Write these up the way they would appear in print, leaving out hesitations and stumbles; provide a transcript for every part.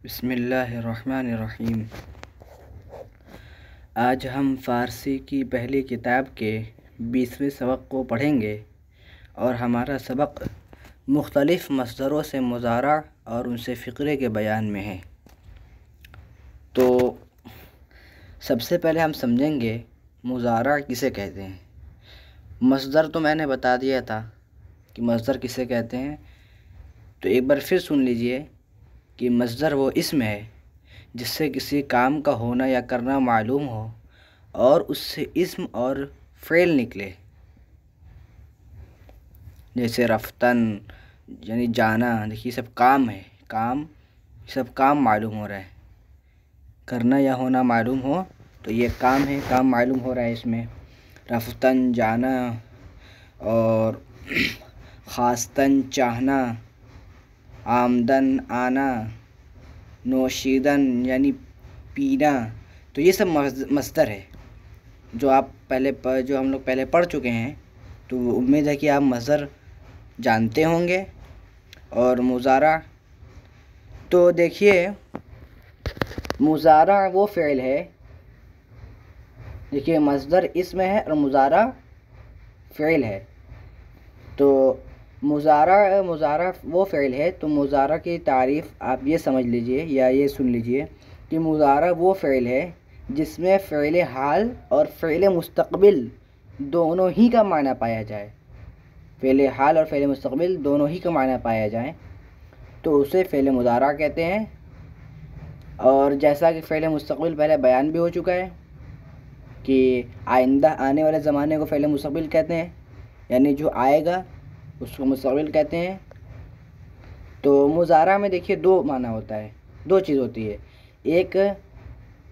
बिस्मिल्लाहिर्रहमानिर्रहीम। आज हम फ़ारसी की पहली किताब के 20वें सबक को पढ़ेंगे और हमारा सबक मुख्तलिफ़ मसदरों से मुज़ारा और उनसे फ़िक्रे के बयान में है। तो सबसे पहले हम समझेंगे मुज़ारा किसे कहते हैं। मसदर तो मैंने बता दिया था कि मसदर किसे कहते हैं, तो एक बार फिर सुन लीजिए कि मसदर वो इसम है जिससे किसी काम का होना या करना मालूम हो और उससे इसम और फ़ेल निकले। जैसे रफ्तन यानी जाना, देखिए सब काम है, सब काम मालूम हो रहा है, करना या होना मालूम हो तो ये काम है, काम मालूम हो रहा है इसमें। रफ्तन जाना और ख़ास्तन चाहना, आमदन आना, नोशीदन यानी पीना, तो ये सब मसदर है जो हम लोग पहले पढ़ चुके हैं। तो उम्मीद है कि आप मसदर जानते होंगे। और मुज़ारा, तो देखिए मुज़ारा वो फ़ेल है, देखिए मसदर इसम है और मुज़ारा फ़ेल है। तो मुज़ारा वो फ़ेल है, तो मुज़ारा की तारीफ़ आप ये समझ लीजिए या ये सुन लीजिए कि मुज़ारा वो फ़ेल है जिसमें फ़ेल हाल और फ़ेल मुस्तक़बिल दोनों ही का माना पाया जाए। फ़ेल हाल और फ़ेल मुस्तक़बिल दोनों ही का माना पाया जाए तो उसे फ़ेल मुज़ारा कहते हैं। और जैसा कि फ़ेल मुस्तक़बिल पहले बयान भी हो चुका है कि आइंदा आने वाले ज़माने को फ़ेल मुस्तक़बिल कहते हैं, यानी जो आएगा उसको मुस्तक़बिल कहते हैं। तो मुज़ारा में देखिए दो माना होता है, दो चीज़ होती है, एक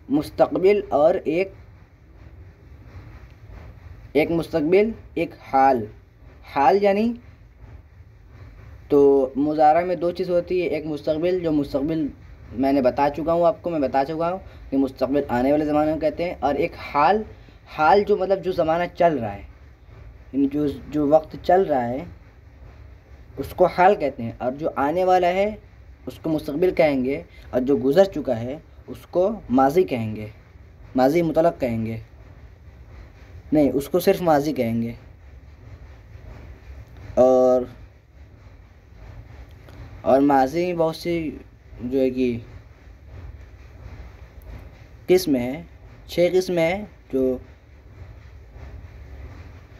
मुस्तक़बिल और एक मुस्तक़बिल, एक हाल यानी, तो मुज़ारा में दो चीज़ होती है, एक मुस्तक़बिल, जो मुस्तक़बिल मैं बता चुका हूँ कि मुस्तक़बिल आने वाले ज़माने को कहते हैं, और एक हाल जो मतलब जो ज़माना चल रहा है, यानी जो वक्त चल रहा है उसको हाल कहते हैं, और जो आने वाला है उसको मुस्तक़बिल कहेंगे, और जो गुज़र चुका है उसको माज़ी कहेंगे, माज़ी मुतलक़ कहेंगे, नहीं उसको सिर्फ माज़ी कहेंगे। और माज़ी में बहुत सी जो है कि किस्म है, 6 किस्म है।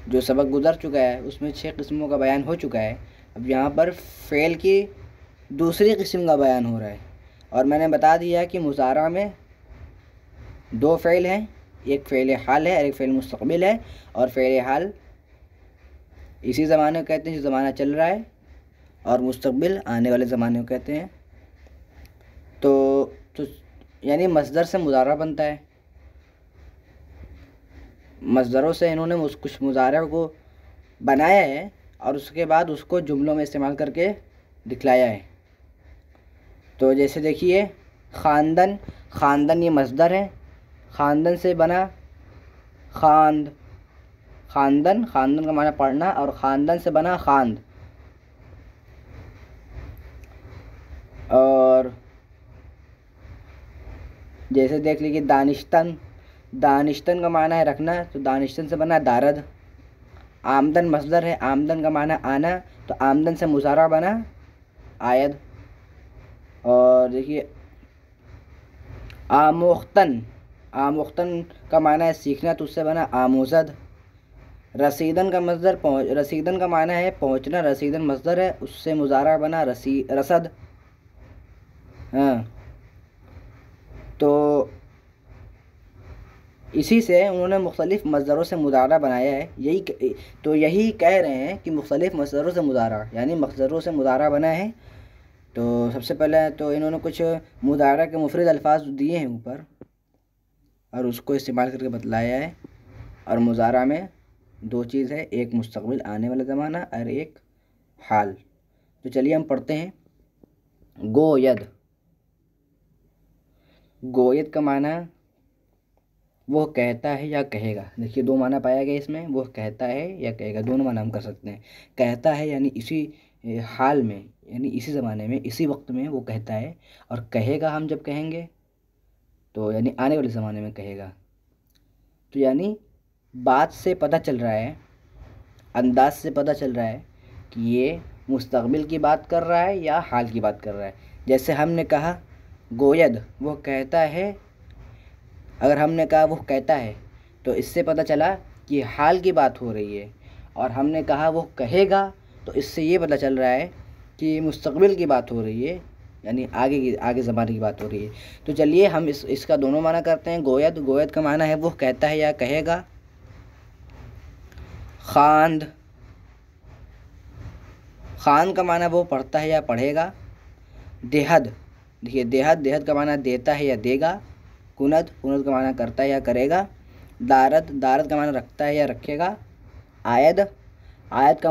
जो सबक गुज़र चुका है उसमें 6 किस्मों का बयान हो चुका है। अब यहाँ पर फ़ेल की दूसरी किस्म का बयान हो रहा है। और मैंने बता दिया कि मुज़ारा में दो फ़ेल हैं, एक फ़ेल हाल है और एक फ़ेल मुस्तक़बिल है। और फ़ेल हाल इसी ज़माने को कहते हैं जो ज़माना चल रहा है, और मुस्तक़बिल आने वाले ज़माने को कहते हैं। तो यानी मसदर से मुज़ारा बनता है। मसदरों से इन्होंने कुछ मुज़ारा को बनाया है और उसके बाद उसको जुमलों में इस्तेमाल करके दिखलाया है। तो जैसे देखिए ख़ानदन ये मसदर है, ख़ानदन से बना ख़ानदन का माना पढ़ना, और ख़ानदन से बना ख़ान्द। और जैसे देख लीजिए दानिश्तन का माना है रखना, तो दानिश्तन से बना दारद। आमदन मसदर है, आमदन का माना आना, तो आमदन से मुज़ारा बना आयद। और देखिए आमोख्तन का माना है सीखना, तो उससे बना आमोज़द। रसीदन का माना है पहुँचना, रसीदन मसदर है, उससे मुज़ारा बना रसद। हाँ, तो इसी से उन्होंने मुख्तलिफ़ मसदरों से मुज़ारा बनाया है। यही कह रहे हैं कि मुख्तलिफ़ मसदरों से मुज़ारा, यानी मसदरों से मुज़ारा बना है। तो सबसे पहले तो इन्होंने कुछ मुज़ारा के मुफरद अल्फाज दिए हैं ऊपर और उसको इस्तेमाल करके बतलाया है। और मुज़ारा में दो चीज़ है, एक मुस्तक़बिल आने वाला ज़माना और एक हाल। तो चलिए हम पढ़ते हैं। गोयद का माना वो कहता है या कहेगा। देखिए दो माना पाया गया इसमें, वो कहता है या कहेगा, दोनों माना हम कर सकते हैं। कहता है यानी इसी हाल में यानी इसी ज़माने में, इसी वक्त में वो कहता है। और कहेगा हम जब कहेंगे तो यानी आने वाले ज़माने में कहेगा। तो यानी बात से पता चल रहा है, अंदाज से पता चल रहा है कि ये मुस्तक़बिल की बात कर रहा है या हाल की बात कर रहा है। जैसे हमने कहा गोयद, वो कहता है, अगर हमने कहा वो कहता है तो इससे पता चला कि हाल की बात हो रही है। और हमने कहा वो कहेगा तो इससे ये पता चल रहा है कि मुस्तक़बिल की बात हो रही है, यानी आगे ज़माने की बात हो रही है। तो चलिए हम इसका दोनों माना करते हैं। गोयद का माना है वो कहता है या कहेगा। खांद का माना वो पढ़ता है या पढ़ेगा। देहद, देखिए देहद का माना देता है या देगा। कुनद का माना करता है या करेगा। दारद का माना रखता है या रखेगा। आयद का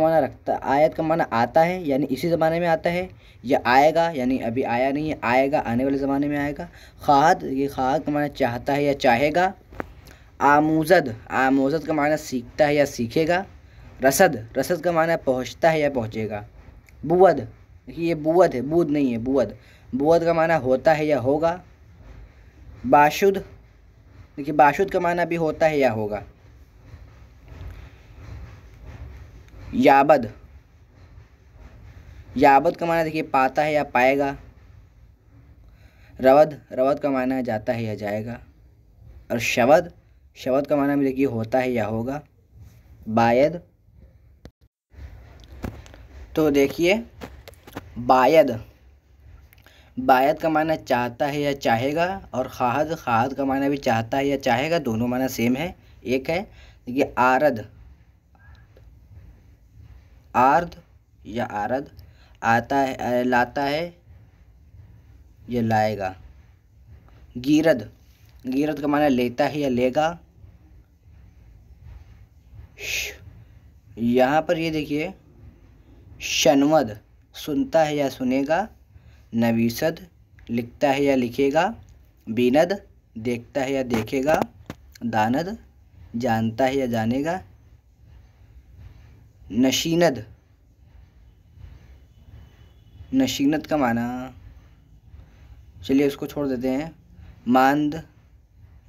माना आता है यानी इसी ज़माने में आता है, या आएगा यानी अभी आया नहीं है, आएगा आने वाले ज़माने में आएगा। खाद का माना चाहता है या चाहेगा। आमोज़द का माना सीखता है या सीखेगा। रसद का माना पहुँचता है या पहुँचेगा। बुवद, देखिए ये बुवद है, बूद नहीं है, बुवद का माना होता है या होगा। बाशुद, देखिए बाशुद का माना भी होता है या होगा। याबद का माना देखिए पाता है या पाएगा। रवद का माना जाता है या जाएगा। और शवद का माना भी देखिए होता है या होगा। बायद, तो देखिए बायद का माना चाहता है या चाहेगा। और खाद का माना भी चाहता है या चाहेगा, दोनों माना सेम है, एक है। देखिए आर्द या आरद, आता है लाता है या लाएगा। गिरद का माना लेता है या लेगा। यहाँ पर ये देखिए शनवद, सुनता है या सुनेगा। नवीसद, लिखता है या लिखेगा। बीनद, देखता है या देखेगा। दानद, जानता है या जानेगा। नशीनद का माना, चलिए उसको छोड़ देते हैं। मानद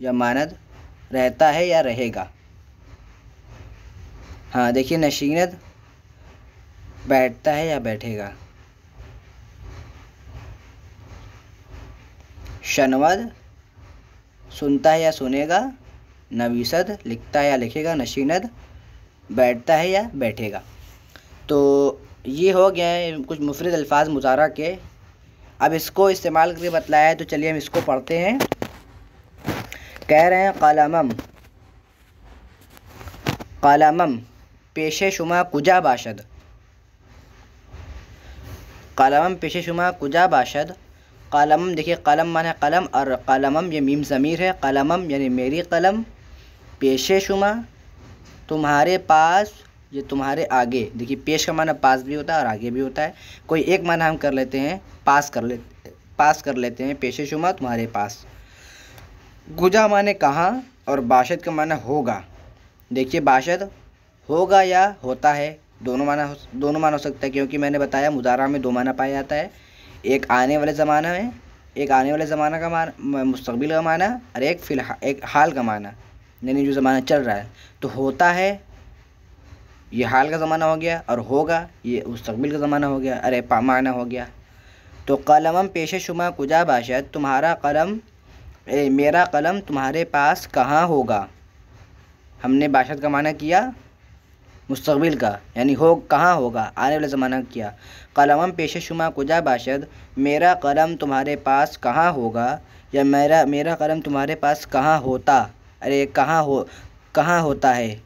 या मानद, रहता है या रहेगा। हाँ देखिए नशीनद बैठता है या बैठेगा। शनवद सुनता है या सुनेगा। नवीसद लिखता है या लिखेगा। नशीनद बैठता है या बैठेगा। तो ये हो गया है कुछ मुफरद अल्फाज मुज़ारा के। अब इसको इस्तेमाल करके बतलाया है, तो चलिए हम इसको पढ़ते हैं। कह रहे हैं कलमम पेशे शुमा कुजा बाशद। कलमम पेशे शुमा कुजा बाशद। कलम, देखिए कलम माना कलम और कलमम ये मीम ज़मीर है। कलमम यानी मेरी कलम। पेशे शुमा तुम्हारे पास, ये तुम्हारे आगे। देखिए पेश का माना पास भी होता है और आगे भी होता है। कोई एक माना हम कर लेते हैं, पास कर लेते हैं। पेशे शुमा तुम्हारे पास। गुजा माने कहाँ और बाशद का माना होगा। देखिए बाशद होगा या होता है, दोनों माना हो सकता है, क्योंकि मैंने बताया मुज़ारा में दो माना पाया जाता है। एक आने वाले ज़माना में, एक आने वाले ज़माना का माना, मुस्तक़बिल का माना, और एक हाल का माना, यानी जो ज़माना चल रहा है। तो होता है ये हाल का ज़माना हो गया, और होगा ये मुस्तक़बिल का ज़माना हो गया, अरे माना हो गया। तो कलमम पेशे शुमा कुजा बाशद, तुम्हारा कलम मेरा कलम तुम्हारे पास कहाँ होगा। हमने बाशद का माना किया मुस्तक़बिल का, यानी हो कहाँ होगा, आने वाले ज़माना किया। कलमम पेशे शुमा कुजा बाशद, मेरा कलम तुम्हारे पास कहाँ होगा, या मेरा कलम तुम्हारे पास कहाँ होता। अरे कहाँ होता है,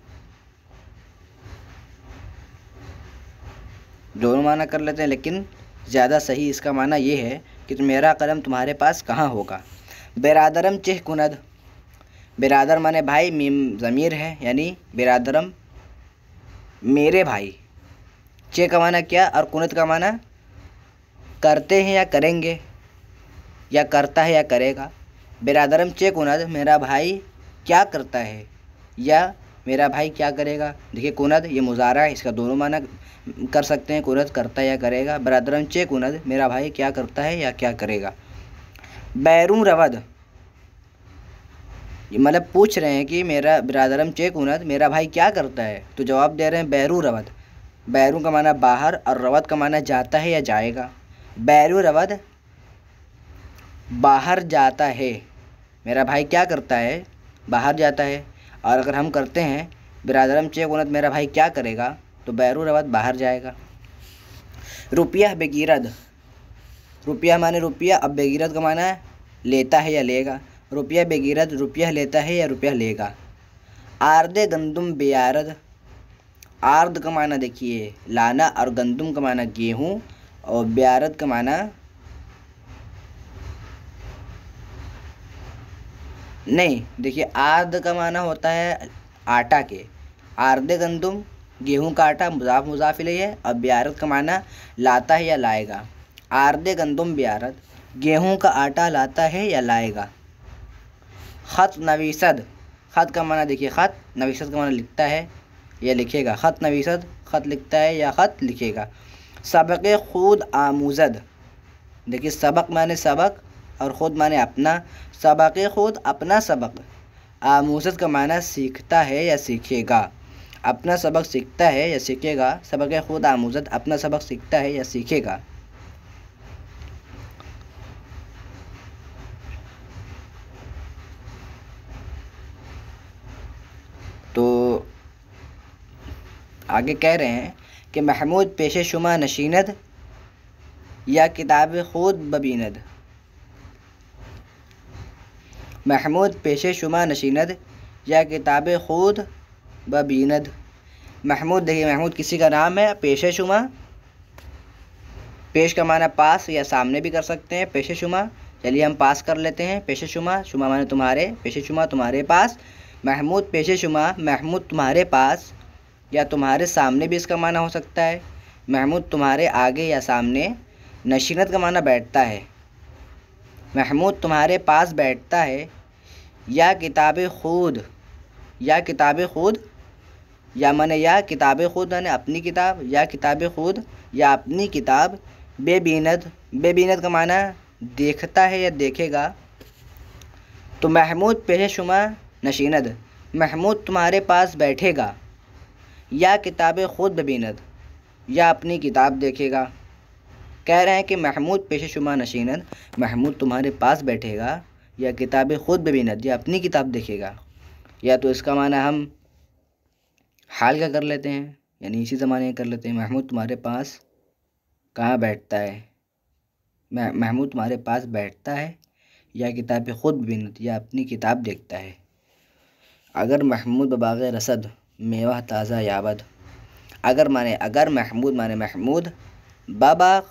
दोनों माना कर लेते हैं, लेकिन ज़्यादा सही इसका माना ये है कि मेरा कलम तुम्हारे पास कहाँ होगा। बिरादरम चेह कुनद, बिरादर माने भाई, मीम ज़मीर है, यानी बिरादरम मेरे भाई। चे का माना क्या और कुनत का माना करते हैं या करेंगे, या करता है या करेगा। बिरादरम चे कुनद, मेरा भाई क्या करता है या मेरा भाई क्या करेगा। देखिए कुनद ये मुज़ारा है, इसका दोनों माना कर सकते हैं, कुनद करता है या करेगा। बरादरम चे कुनद मेरा भाई क्या करता है या क्या करेगा। बैरू रवद ये मतलब पूछ रहे हैं कि मेरा बिरादरम चे कुनद मेरा भाई क्या करता है, तो जवाब दे रहे हैं बैरू रवद। बैरू का माना बाहर और रवद का माना जाता है या जाएगा। बैरू रवद बाहर जाता है, मेरा भाई क्या करता है, बाहर जाता है। और अगर हम करते हैं बिरादरम चे कुनद मेरा भाई क्या करेगा, तो बैरू रवद बाहर जाएगा। रुपया बेगिरद, रुपया माने रुपया, अब बेगिरद का माना है लेता है या लेगा। रुपया बेगिरद रुपया लेता है या रुपया लेगा। आर्दे गंदुम बेयारद, आर्द का माना देखिए लाना और गंदुम का माना गेहूँ और बेयारद का माना नहीं, देखिए आर्द का माना होता है आटा के। आर्दे गंदुम गेहूं का आटा मुजाफ मुजाफ इलैहि है। अब बियारत का माना लाता है या लाएगा। आर्दे गंदुम बियारत गेहूं का आटा लाता है या लाएगा। ख़त नवीसद, ख़त का माना देखिए ख़त, नवीसद का माना लिखता है या लिखेगा। ख़त नवीसद ख़त लिखता है या ख़त लिखेगा। सबक़ खुद आमूज़द, देखिए सबक माने सबक और ख़ुद माने अपना। सबक़ खुद अपना सबक, आमूज़द का माना सीखता है या सीखेगा। अपना सबक सीखता है या सीखेगा। सबक़ खुद आमूज़द अपना सबक सीखता है या सीखेगा। तो आगे कह रहे हैं कि महमूद पेशे शुमा नशीनद या किताब खुद बबीनद। महमूद पेशे शुमा नशीनद या किताब खुद बबीनद। महमूद देखिए महमूद किसी का नाम है। पेशे शुमा, पेश का माना पास या सामने भी कर सकते हैं। पेशे शुमा चलिए हम पास कर लेते हैं। पेशे शुमा, शुमा माने तुम्हारे, पेशे शुमा तुम्हारे पास। महमूद पेशे शुमा महमूद तुम्हारे पास या तुम्हारे सामने भी इसका माना हो सकता है। महमूद तुम्हारे आगे या सामने। नशीनत का माना बैठता है। महमूद तुम्हारे पास बैठता है या किताब खुद, या किताब खुद या माने या किताब खुद माने अपनी किताब, या किताब खुद या अपनी किताब। बेबीनद, बेबीनद का माना देखता है या देखेगा। तो महमूद पेशे शुमा नशीनद महमूद तुम्हारे पास बैठेगा या किताब खुद बबीनद या अपनी किताब देखेगा। कह रहे हैं कि महमूद पेशे शुमा नशीनद महमूद तुम्हारे पास बैठेगा या किताब खुद बबीनद या अपनी किताब देखेगा। या तो इसका माना हम हाल का कर लेते हैं, यानी इसी ज़माने कर लेते हैं। महमूद तुम्हारे पास कहाँ बैठता है, महमूद तुम्हारे पास बैठता है या किताब खुद बबीनद या अपनी किताब देखता है। अगर महमूद बबाग़ रसद मेवा ताज़ा याबद, अगर महमूद माने महमूद, बाबाग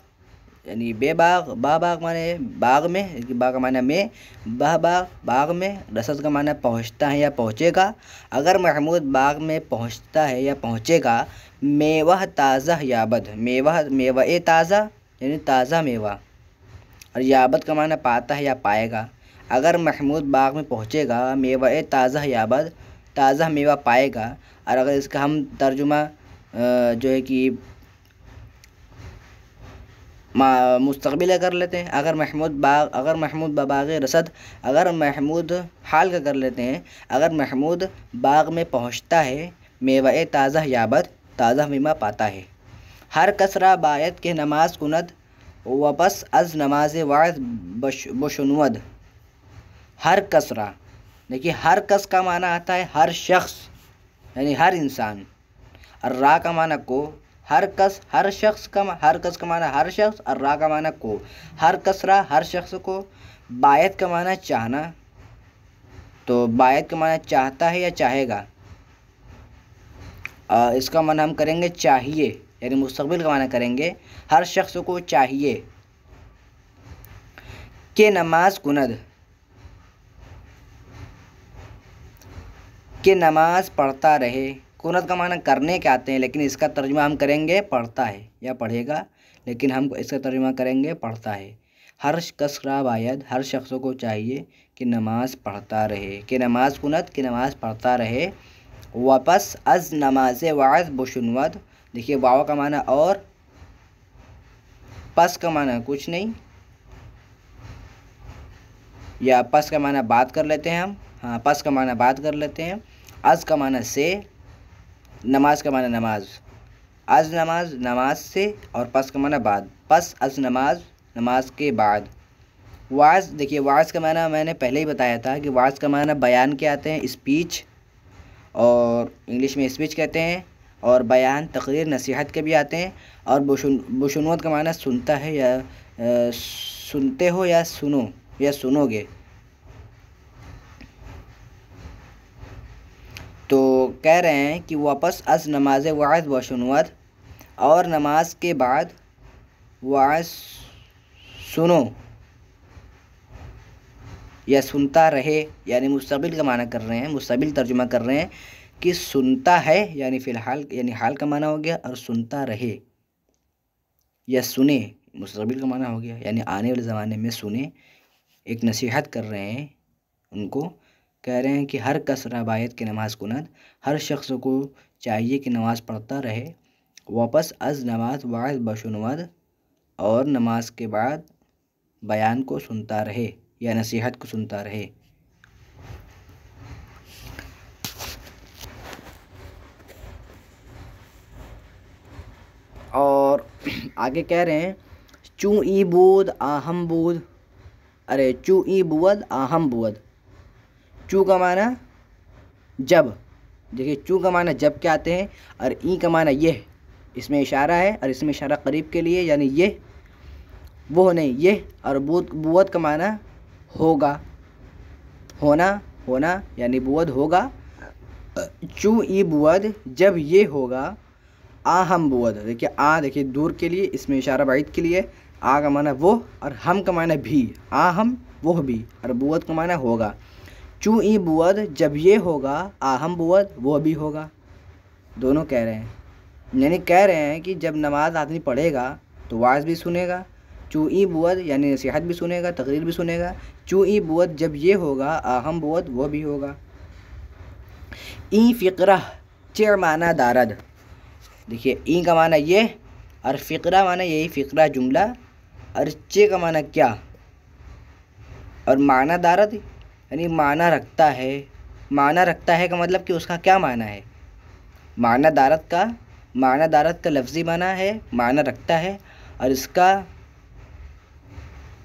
यानी बेबाग, बाबाग माने बाग में, बाग का माना में, बाग बाग में, रसद का माना पहुँचता है या पहुँचेगा। अगर महमूद बाग में पहुँचता है या पहुँचेगा। मेवा ताज़ा याबद, मेवा मेवा ए ताज़ा यानी ताज़ा मेवा, और याबद का माना पाता है या पाएगा। अगर महमूद बाग में पहुँचेगा, मेवा ए ताज़ा याबद ताज़ा मेवा पाएगा। और अगर इसका हम तर्जुमा जो है कि मुस्तक़बिल कर लेते हैं। अगर महमूद बबाग़ रसद, अगर महमूद हाल का कर लेते हैं। अगर महमूद बाग में पहुँचता है, मेवा ए ताज़ा याबद ताज़ा मेवा पाता है। हर कसरा बायत के नमाज कुनद वापस अज नमाज वाद बशुनवद। हर कसरा देखिए हर कस का माना आता है हर शख्स यानी हर इंसान, और रा का माना को। हर कस हर शख्स का, हर कस का माना हर शख्स और रा का माना को। हर कसरा हर शख्स को। बायत का माना चाहना, तो बायत का माना चाहता है या चाहेगा। इसका माना हम करेंगे चाहिए, यानी मुस्तक़बिल का माना करेंगे हर शख्स को चाहिए। के नमाज कुनद, के नमाज पढ़ता रहे। कुनत का माना करने के आते हैं, लेकिन इसका तर्जुमा हम करेंगे पढ़ता है या पढ़ेगा, लेकिन हम इसका तर्जुमा करेंगे पढ़ता है। हर कसरा बायद हर शख्स को चाहिए कि नमाज पढ़ता रहे। कि नमाज कुनत कि नमाज पढ़ता रहे। वापस अज नमाज वाज बुशुनवद। देखिए वाव का माना और, पस का माना कुछ नहीं, या पस का माना बात कर लेते हैं हम, हाँ पस का माना बात कर लेते हैं। अज का माना से, नमाज का माना नमाज, अज नमाज नमाज से, और पस का माना बाद, पस अज नमाज नमाज के बाद। वाज, देखिए वाज का माना मैंने पहले ही बताया था कि वाज का माना बयान के आते हैं, स्पीच, और इंग्लिश में स्पीच कहते हैं, और बयान तकरीर नसीहत के भी आते हैं। और बुशुनवत का माना सुनता है या सुनते हो या सुनो या सुनोगे। तो कह रहे हैं कि वापस अज नमाज वाज बुशुनवत, और नमाज के बाद वाज सुनो या सुनता रहे, यानी मुस्तक़बिल का माना कर रहे हैं, मुस्तक़बिल तर्जुमा कर रहे हैं कि सुनता है यानी फ़िलहाल यानी हाल का माना हो गया, और सुनता रहे या सुने मुस्तक़बिल का माना हो गया, यानी आने वाले ज़माने में सुने। एक नसीहत कर रहे हैं उनको, कह रहे हैं कि हर कस रबायत की नमाज कुनत, हर शख्स को चाहिए कि नमाज़ पढ़ता रहे। वापस अज नमाज वाज बशुनवद, और नमाज के बाद बयान को सुनता रहे या नसीहत को सुनता रहे। और आगे कह रहे हैं चू ई बूद आहम बूद, अरे चू ई बुवद आहम बुवद। चू का माना जब, देखिए चू का माना जब के आते हैं, और ई का माना यह, इसमें इशारा है, और इसमें इशारा करीब के लिए, यानी ये वो नहीं ये। और बुवद का माना होगा, होना, होना यानी बुवद होगा। चू ई बुवद जब ये होगा, आ हम बुवद, देखिए आ, देखिए दूर के लिए, इसमें इशारा बाइद के लिए। आ का माना वो, और हम का माना भी, आ हम वो भी, और बुवद का माना होगा। चू ई बुवद जब ये होगा, आ हम बुवद वो भी होगा। दोनों कह रहे हैं, यानी कह रहे हैं कि जब नमाज आदमी पढ़ेगा तो वाज भी सुनेगा, चू ई बुवद यानी नसीहत भी सुनेगा, तकरीर भी सुनेगा। चू ई बुवद जब ये होगा, आ हम बुवद वो भी होगा। ई फ़िक्रा चे माना दारद, देखिए ई का माना ये, और फ़िक्रा माना यही फ़िक्रा जुमला, और चे का माना क्या, और माना दारद यानी माना रखता है। माना रखता है का मतलब कि उसका क्या माना है। माना दारद का लफ्ज़ी माना है माना रखता है, और इसका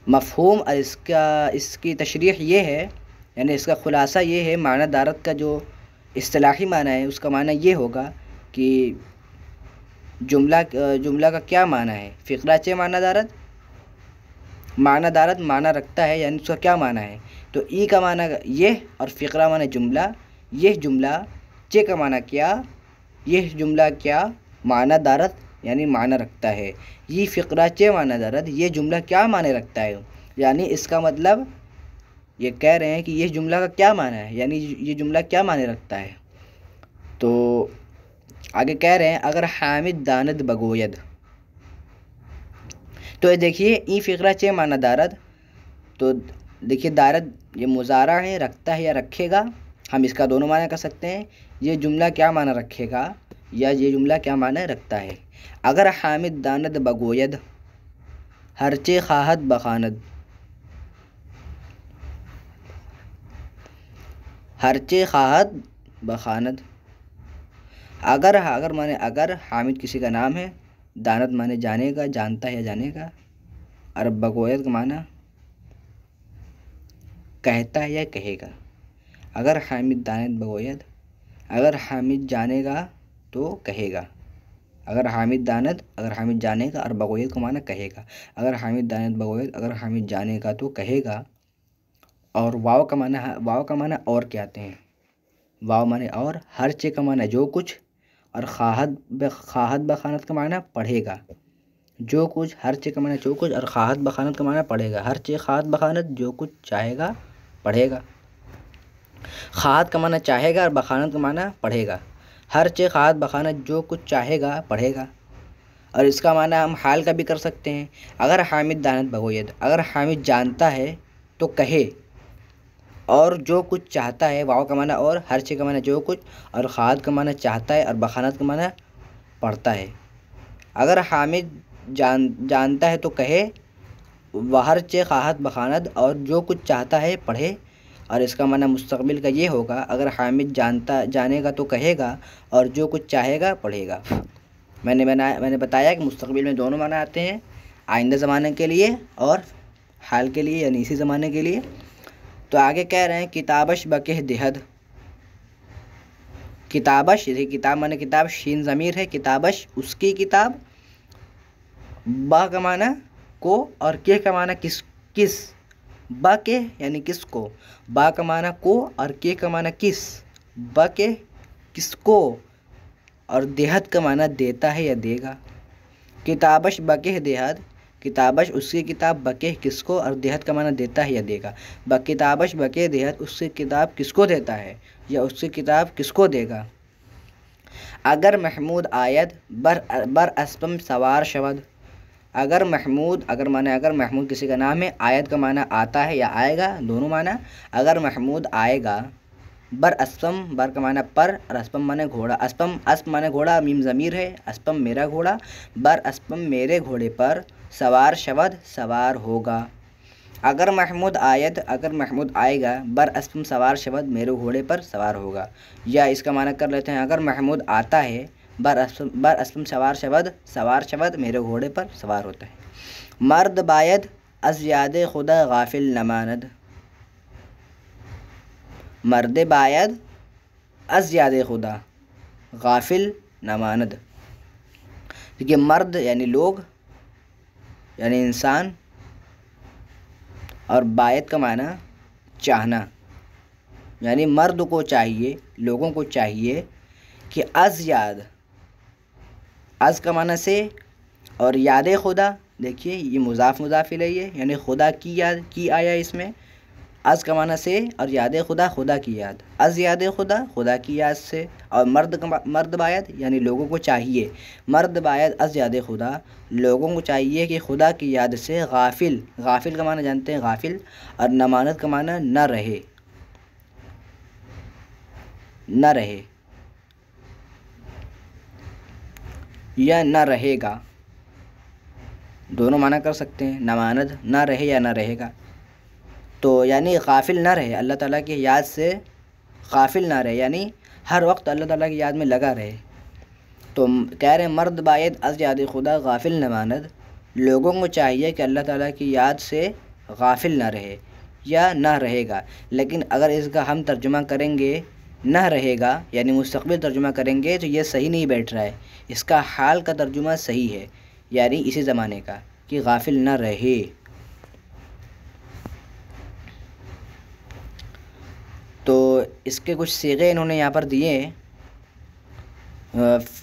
मफ़हूम और इसकी तशरीह ये है, यानी इसका ख़ुलासा ये है, माना दारद का जो इस्तिलाही माना है उसका माना ये होगा कि जुमला का क्या माना है। फ़िक्रा चे माना दारद माना रखता है, यानी उसका क्या माना है। तो ई का माना ये, और फ़िक्रा माना जुमला, यह जुमला, चे का माना क्या, यह जुमला क्या, माना दारद यानी माना रखता है। ये फ़िक्रा चे माना दारद, ये जुमला क्या माने रखता है, यानी इसका मतलब ये कह रहे हैं कि यह जुमला का क्या माना है, यानी ये जुमला क्या माने रखता है। तो आगे कह रहे हैं अगर हामिद दानद बगोयद, तो देखिए ई फ़िक्रा चे माना दारद, तो देखिए दारद ये मुज़ारा है, रखता है या रखेगा, हम इसका दोनों माना कर सकते हैं। ये जुमला क्या माना रखेगा या ये जुमला क्या माना रखता है। अगर हामिद दानद बगोयद हरचे खाहत बखानद, हरचे खाहत बखानद। अगर माने अगर, हामिद किसी का नाम है, दानद माने जानेगा, जानता है या जानेगा, और बगोयद का माना कहता है या कहेगा। अगर हामिद दानद बगोयद, अगर हामिद जानेगा तो कहेगा। अगर हामिद जानेगा, और बगोयद को माना कहेगा। अगर हामिद दानद बगोयद, अगर हामिद जानेगा तो कहेगा। और वाव का माना और क्या आते हैं। वाव माने और, हर चे का माना जो कुछ, और खाहत बखानत का माना पढ़ेगा। जो कुछ, हर चे का माना जो कुछ, और खाहत बखानत का माना पढ़ेगा। हर चे खाहत बखानत जो कुछ चाहेगा पढ़ेगा। खाहत का माना चाहेगा, और बखानत का माना पढ़ेगा। हर चे खाहत बखानत जो कुछ चाहेगा पढ़ेगा। और इसका माना हम हाल का भी कर सकते हैं। अगर हामिद दानत बगोयद, अगर हामिद जानता है तो कहे। और जो कुछ चाहता है, वाव का माना और, हर चीज़ का माना जो कुछ, और खाद का माना चाहता है, और बखानत का माना पढ़ता है। अगर हामिद जानता है तो कहे वह हर चीज़ खाहत बखानत और जो कुछ चाहता है पढ़े। और इसका माना मुस्तकबिल का ये होगा, अगर हामिद जानेगा तो कहेगा और जो कुछ चाहेगा पढ़ेगा। मैंने बताया कि मुस्तकबिल में दोनों माना आते हैं, आइंदा ज़माने के लिए और हाल के लिए यानी इसी ज़माने के लिए। तो आगे कह रहे हैं किताबश बके देहद। किताबश, ये किताब माने किताब, शीन ज़मीर है, किताबश उसकी किताब, बा का माना को और के का माना किस, बा के यानी किसको, बा का माना को और के का माना किस, बा के किसको, और देहद का माना देता है या देगा। किताबश बके देहद, किताबश उसकी किताब, बके किसको, और देहद का माना देता है या देगा। किताबश बके देहद उसकी किताब किसको देता है या उसकी किताब किसको देगा। अगर महमूद आयद बर अस्पम सवार शवद। अगर महमूद किसी का नाम है, आयत का माना आता है या आएगा, दोनों माना। अगर महमूद आएगा, बर अस्पम, बर का माना पर और अस्पम माने घोड़ा, अस्प माने घोड़ा, मीम ज़मीर है, अस्पम मेरा घोड़ा, बर अस्पम मेरे घोड़े पर, सवार शवद सवार होगा। अगर महमूद आएगा, बर अस्पम सवार शवद मेरे घोड़े पर सवार होगा। या इसका माना कर लेते हैं, अगर महमूद आता है, बर अस्पम सवार शवद मेरे घोड़े पर सवार होता है। मर्द बायद अज़याद खुदा गाफिल नमानद। मर्द बायद अज़याद खुदा गाफिल नमानद। देखिए मर्द यानी लोग यानी इंसान, और बायद का माना चाहना, यानी मर्द को चाहिए, लोगों को चाहिए कि अज़ का माना से, और याद खुदा, देखिए ये मुज़ाफ़ इलैहि है, यानी खुदा की याद की आया इसमें, अज़ का माना से और याद खुदा, खुदा की याद, अज़ याद खुदा की याद से। और मर्द बायद यानी लोगों को चाहिए, मर्द बायद अज़ याद खुदा, लोगों को चाहिए कि खुदा की याद से गाफिल का माना जानते हैं गाफिल, और नमानत का माना न रहे या न रहेगा, दोनों माना कर सकते हैं, नमानत न रहे या न रहेगा। तो यानी गाफिल ना रहे, अल्लाह ताला की याद से गाफिल ना रहे, यानी हर वक्त अल्लाह ताला की याद में लगा रहे। तो कह रहे हैं मर्द बायद अज़ याद खुदा गाफिल नमानद, लोगों को चाहिए कि अल्लाह ताला की याद से गाफिल ना रहे या ना रहेगा। लेकिन अगर इसका हम तर्जुमा करेंगे ना रहेगा यानी मुस्तक़बिल तर्जुमा करेंगे तो ये सही नहीं बैठ रहा है। इसका हाल का तर्जुमा सही है, यानी इसी ज़माने का, कि गाफिल ना रहे। तो इसके कुछ सीगे इन्होंने यहाँ पर दिए हैं,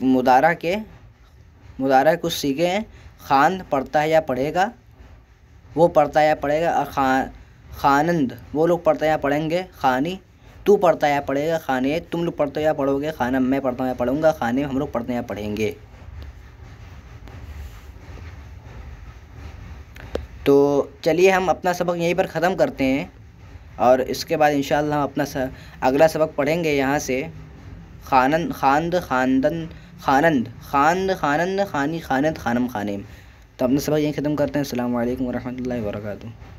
मुदारा के कुछ सीगे हैं। खान पढ़ता है या पढ़ेगा, वो पढ़ता है या पढ़ेगा, और खानंद वो लोग पढ़ते हैं या पढ़ेंगे, खानी तू पढ़ता है या पढ़ेगा, खाने तुम लोग पढ़ते हो या पढ़ोगे, खाना मैं पढ़ता हूँ या पढ़ूंगा, खाने हम लोग पढ़ते हैं या पढ़ेंगे। तो चलिए हम अपना सबक यहीं पर ख़त्म करते हैं, और इसके बाद इंशाअल्लाह हम अपना अगला सबक पढ़ेंगे यहाँ से। खानंद खानंद खानंद खानी खानंद खानम खानेम। तो अपना सबक यहीं ख़त्म करते हैं। अस्सलामु अलैकुम वरहमतुल्लाहि वबरकातुहू।